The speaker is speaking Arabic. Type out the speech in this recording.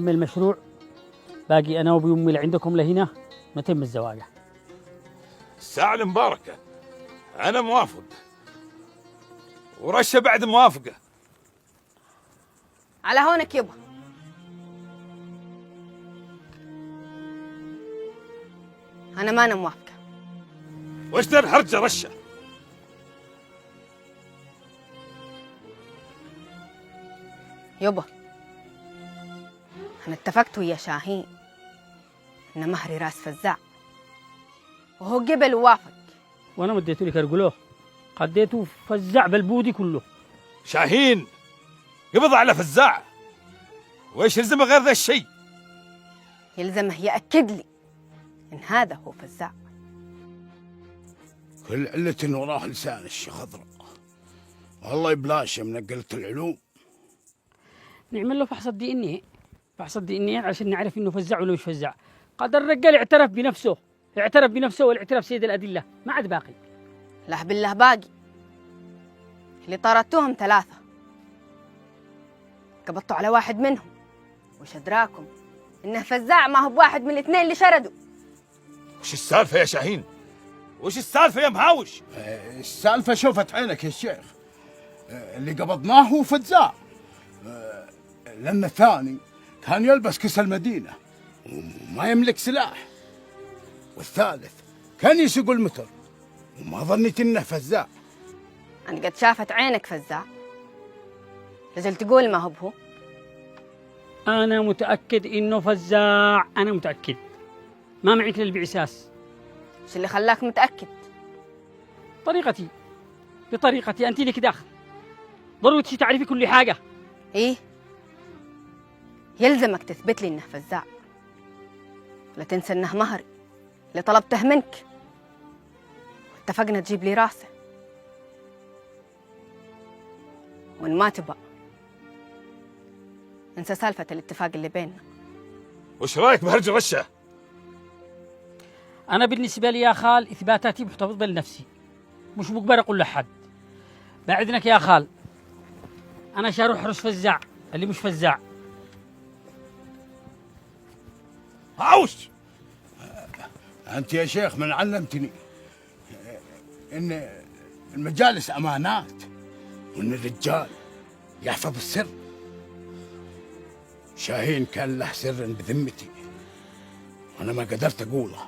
تم المشروع، باقي أنا وأبي أمي اللي عندكم لهنا نتم الزواج. الساعة المباركة، أنا موافق، ورشة بعد موافقة. على هونك يبا. أنا ما أنا موافقة. وش ذا الهرجة رشة؟ يبا أنا اتفقت ويا شاهين إن مهري راس فزاع، وهو قبل ووافق. وأنا مديته لك أرجلوه، قديته فزع بالبودي كله. شاهين قبض على فزاع، وإيش يلزمه غير ذا الشيء؟ يلزمه يأكد لي إن هذا هو فزاع. كل علة وراه لسان الشخضراء، والله يبلاش من قلة العلوم. نعمل له فحص الدي ان ايه، فحص الدي ان ايه عشان نعرف انه فزع ولا مش فزع. قد الرجال اعترف بنفسه والاعتراف سيد الادله، ما عاد باقي. لا بالله باقي. اللي طردتوهم 3، قبضتوا على واحد منهم، وش أدراكم إنه فزاع ما هو بواحد من الاثنين اللي شردوا. وش السالفة يا شاهين؟ وش السالفة يا مهاوش؟ السالفة شوفت عينك يا شيخ، اللي قبضناه هو فزاع، لأن الثاني كان يلبس كس المدينة وما يملك سلاح، والثالث كان يسوق المتر وما ظنيت إنه فزاع. أنا قد شافت عينك فزاع، لازل تقول ما هو بهو. انا متاكد انه فزاع، انا متاكد، ما معك للبعساس. وش اللي خلاك متأكد؟ بطريقتي انت لك داخل، ضروري تعرفي كل حاجه. إيه؟ يلزمك تثبت لي إنه فزاع، لا تنسى إنه مهري اللي طلبته منك، واتفقنا تجيب لي راسه. وإن ما تبى انسى سالفة الاتفاق اللي بيننا. وش رايك بهرج رشة؟ انا بالنسبه لي يا خال اثباتاتي محتفظه لنفسي، مش مجبر اقول لحد. بعد اذنك يا خال، انا شاروح احرس فزاع اللي مش فزاع. هاوش أنت يا شيخ من علمتني إن المجالس أمانات، وإن الرجال يحفظ السر. شاهين كان له سر بذمتي وأنا ما قدرت أقوله،